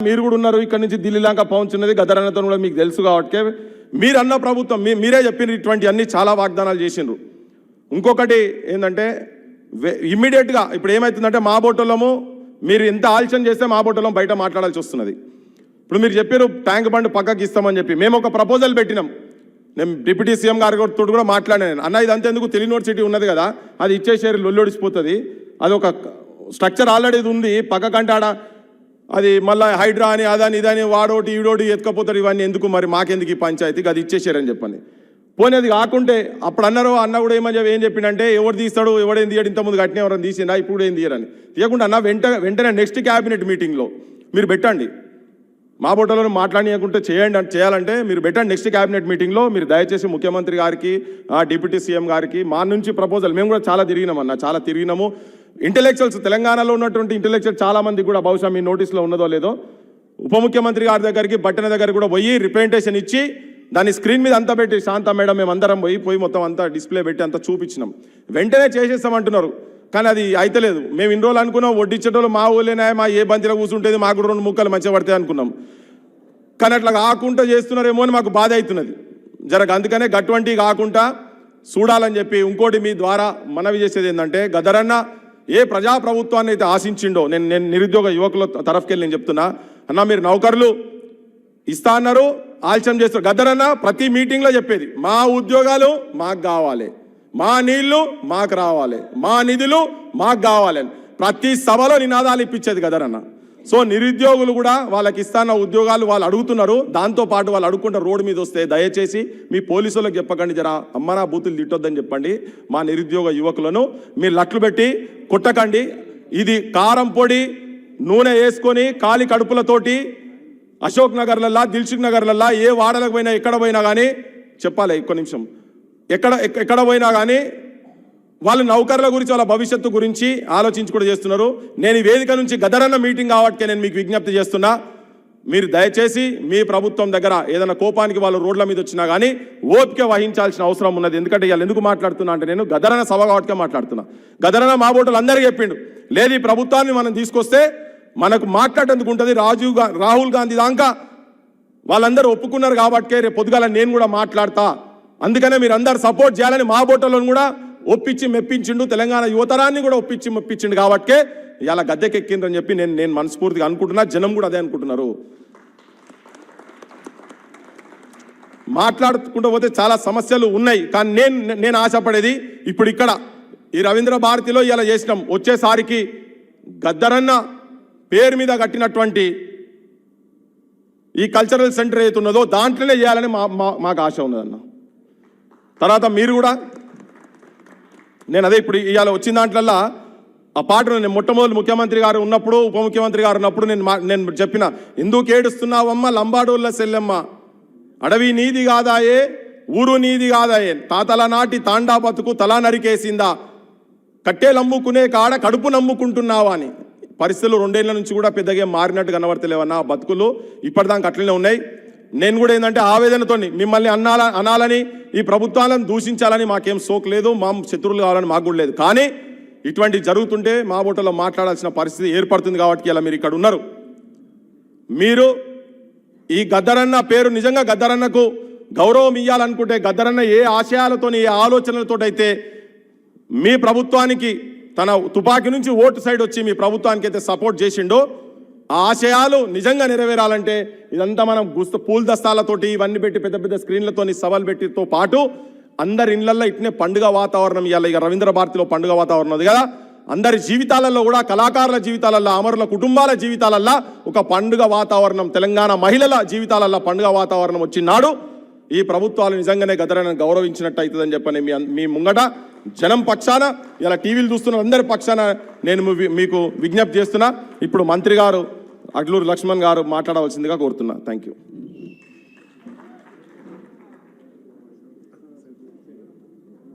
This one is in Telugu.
మీరు కూడా ఉన్నారు ఇక్కడ నుంచి ఢిల్లీ లాగా పౌంచున్నది గదరన్నతో కూడా మీకు తెలుసు కాబట్టి మీరు అన్న ప్రభుత్వం మీరే చెప్పిన ఇటువంటి అన్ని చాలా వాగ్దానాలు చేసిండ్రు. ఇంకొకటి ఏంటంటే ఇమ్మీడియట్గా ఇప్పుడు ఏమవుతుందంటే మా బోటోళ్ళము మీరు ఎంత ఆలస్యం చేస్తే మా బోటోళ్ళం బయట మాట్లాడాల్సి వస్తున్నది. ఇప్పుడు మీరు చెప్పారు ట్యాంక్ బండ్ పక్కకి ఇస్తామని చెప్పి మేము ఒక ప్రపోజల్ పెట్టినాం. నేను డిప్యూటీ సీఎం గారితో కూడా మాట్లాడాను. అన్న ఇదంతా ఎందుకు యూనివర్సిటీ ఉన్నది కదా అది ఇచ్చేసేరు లొల్లొడిచిపోతుంది, అది ఒక స్ట్రక్చర్ ఆల్రెడీ ఉంది పక్కకంటే ఆడ అది మళ్ళీ హైడ్రా అని అదని ఇదని వాడోటి ఈడోటి ఎత్తుకపోతాడు, ఇవన్నీ ఎందుకు మరి మాకెందుకు ఈ పంచాయతీకి అది ఇచ్చేసారని చెప్పండి. పోనీ అది కాకుంటే అప్పుడు అన్నారు అన్న కూడా ఏం చెప్పిండంటే ఎవరు తీస్తాడు ఎవడేం తీయడు, ఇంతకుముందు కట్టిన ఎవరైనా తీసిండా ఇప్పుడు ఏం తీయరని తీయకుండా అన్న వెంటనే నెక్స్ట్ క్యాబినెట్ మీటింగ్లో మీరు పెట్టండి, మా బోటలో మాట్లాడనీయకుంటే చేయాలంటే మీరు పెట్టండి. నెక్స్ట్ క్యాబినెట్ మీటింగ్లో మీరు దయచేసి ముఖ్యమంత్రి గారికి డిప్యూటీ సీఎం గారికి మా నుంచి ప్రపోజల్ మేము కూడా చాలా తిరిగినామన్న చాలా తిరిగినాము. ఇంటెలెక్చువల్స్ తెలంగాణలో ఉన్నటువంటి ఇంటెలెక్చువల్ చాలామంది కూడా బహుశా మీ నోటీస్లో ఉన్నదో లేదో ఉప ముఖ్యమంత్రి గారి దగ్గరికి బట్టన దగ్గర కూడా పోయి రిప్రజెంటేషన్ ఇచ్చి దాన్ని స్క్రీన్ మీద అంతా పెట్టి శాంత మేడం మేము అందరం పోయి మొత్తం అంతా డిస్ప్లే పెట్టి అంతా చూపించినాం. వెంటనే చేసేస్తామంటున్నారు కానీ అది అయితలేదు. మేము ఇన్ని రోజులు అనుకున్నాం వడ్డించేటోళ్ళు మా ఊళ్ళేనా మా ఏ బంతిలో కూర్చుంటేది మాకు 2 ముక్కలు మంచిగా పడతాయి అనుకున్నాం. కానీ అట్లా కాకుండా చేస్తున్నారేమో అని మాకు బాధ అవుతున్నది అందుకనే గటువంటి కాకుండా చూడాలని చెప్పి ఇంకోటి మీ ద్వారా మనవి చేసేది ఏంటంటే గదరన్న ఏ ప్రజాప్రభుత్వాన్ని అయితే ఆశించిండో నేను నిరుద్యోగ యువకుల తరఫుకెళ్ళి నేను చెప్తున్నా అన్న మీరు నౌకర్లు ఇస్తా అన్నారు ఆలస్యం చేస్తారు. గద్దరన్న ప్రతి మీటింగ్లో చెప్పేది మా ఉద్యోగాలు మాకు కావాలి, మా నీళ్లు మాకు రావాలి, మా నిధులు మాకు కావాలి అని ప్రతి సభలో నినాదాలు ఇప్పించేది గదరన్న. సో నిరుద్యోగులు కూడా వాళ్ళకి ఇస్తాన్న ఉద్యోగాలు వాళ్ళు అడుగుతున్నారు, దాంతోపాటు వాళ్ళు అడుగుకుంటే రోడ్డు మీద వస్తే దయచేసి మీ పోలీసులకు చెప్పకండి, జరా అమ్మనా బూతులు తిట్టొద్దని చెప్పండి. మా నిరుద్యోగ యువకులను మీరు లట్లు పెట్టి కొట్టకండి. ఇది కారం పొడి నూనె వేసుకొని ఖాళీ కడుపులతోటి అశోక్ నగర్లల్లా దిల్సుఖ్ నగర్లల్లా ఏ వాడలకు పోయినా ఎక్కడ పోయినా కానీ చెప్పాలి ఒక్క నిమిషం ఎక్కడ పోయినా కానీ వాళ్ళ నౌకర్ల గురించి వాళ్ళ భవిష్యత్తు గురించి ఆలోచించి కూడా చేస్తున్నారు. నేను ఈ వేదిక నుంచి గదరన్న మీటింగ్ కాబట్టి నేను మీకు విజ్ఞప్తి చేస్తున్నా, మీరు దయచేసి మీ ప్రభుత్వం దగ్గర ఏదైనా కోపానికి వాళ్ళు రోడ్ల మీద వచ్చినా కానీ ఓపిక వహించాల్సిన అవసరం ఉన్నది. ఎందుకంటే ఇవాళ ఎందుకు మాట్లాడుతున్నా అంటే నేను గదరన్న సభ కాబట్టికే మాట్లాడుతున్నా. గదరన్న మా బోటలు అందరికీ చెప్పిండు లేదు ఈ ప్రభుత్వాన్ని మనం తీసుకొస్తే మనకు మాట్లాడేందుకు ఉంటుంది. రాహుల్ గాంధీ దాకా వాళ్ళందరూ ఒప్పుకున్నారు కాబట్టే రేపు పొద్దుగాల నేను కూడా మాట్లాడతా, అందుకనే మీరు అందరు సపోర్ట్ చేయాలని మా బోటలను కూడా ఒప్పించి మెప్పించిండు, తెలంగాణ యువతరాన్ని కూడా ఒప్పించి మెప్పించిండు కాబట్టే ఇలా గద్దెకెక్కిందని చెప్పి నేను మనస్ఫూర్తిగా అనుకుంటున్నా, జనం కూడా అదే అనుకుంటున్నారు. మాట్లాడుకుంటూ పోతే చాలా సమస్యలు ఉన్నాయి కానీ నేను ఆశపడేది ఇప్పుడు ఇక్కడ ఈ రవీంద్ర భారతిలో ఇలా చేసినాం, వచ్చేసారికి గద్దరన్న పేరు మీద కట్టినటువంటి ఈ కల్చరల్ సెంటర్ ఏదైతే ఉన్నదో దాంట్లోనే చేయాలని మాకు ఆశ ఉన్నదన్న. తర్వాత మీరు కూడా నేను అదే ఇప్పుడు ఇవాళ వచ్చిన దాంట్లల్లా ఆ పాటను నేను మొట్టమొదటి ముఖ్యమంత్రి గారు ఉన్నప్పుడు ఉప ముఖ్యమంత్రి గారు ఉన్నప్పుడు నేను చెప్పిన ఎందుకు ఏడుస్తున్నావమ్మ లంబాడోళ్ళ సెల్లెమ్మ, అడవి నీది కాదాయే ఊరు నీది కాదాయే, తాతల నాటి తాండా బతుకు తలా నరికేసిందా, కట్టేలమ్ముకునే కాడ కడుపు నమ్ముకుంటున్నావా అని. పరిస్థితులు 2 ఏళ్ల నుంచి కూడా పెద్దగా మారినట్టు కనబడతలేవన్న, బతుకులు ఇప్పటిదాకా అట్లనే ఉన్నాయి. నేను కూడా ఏంటంటే ఆవేదనతో మిమ్మల్ని అనాలని ఈ ప్రభుత్వాలను దూషించాలని మాకేం సోక్ లేదు, మా శత్రువులు కావాలని మాకు కూడా లేదు. కానీ ఇటువంటివి జరుగుతుంటే మా బోటలో మాట్లాడాల్సిన పరిస్థితి ఏర్పడుతుంది కాబట్టి ఇలా మీరు ఇక్కడ ఉన్నారు. మీరు ఈ గద్దరన్న పేరు నిజంగా గద్దరన్నకు గౌరవం ఇవ్వాలనుకుంటే గద్దరన్న ఏ ఆశయాలతో ఏ ఆలోచనలతో అయితే మీ ప్రభుత్వానికి తన తుపాకీ నుంచి ఓటు సైడ్ వచ్చి మీ ప్రభుత్వానికి అయితే సపోర్ట్ చేసిండో ఆ ఆశయాలు నిజంగా నెరవేరాలంటే ఇదంతా మనం పూల దస్తాలతోటి ఇవన్నీ పెట్టి పెద్ద పెద్ద స్క్రీన్లతో సవాల్ పెట్టితో పాటు అందరి ఇళ్లల్లో ఇట్నే పండుగ వాతావరణం ఇవ్వాలి. ఇక రవీంద్ర భారతిలో పండుగ వాతావరణం ఉంది కదా, అందరి జీవితాలలో కూడా కళాకారుల జీవితాలల్లో అమరుల కుటుంబాల జీవితాలల్లో ఒక పండుగ వాతావరణం, తెలంగాణ మహిళల జీవితాలల్లో పండుగ వాతావరణం వచ్చినాడు ఈ ప్రభుత్వాలు నిజంగానే గదరన్న గౌరవించినట్టు అవుతుందని చెప్పని మీ ముంగట జనం పక్షాన ఇలా టీవీలు చూస్తున్న అందరి పక్షాన నేను మీకు విజ్ఞప్తి చేస్తున్నా. ఇప్పుడు మంత్రి గారు అడ్లూరు లక్ష్మణ్ గారు మాట్లాడవలసిందిగా కోరుతున్నా. Thank you.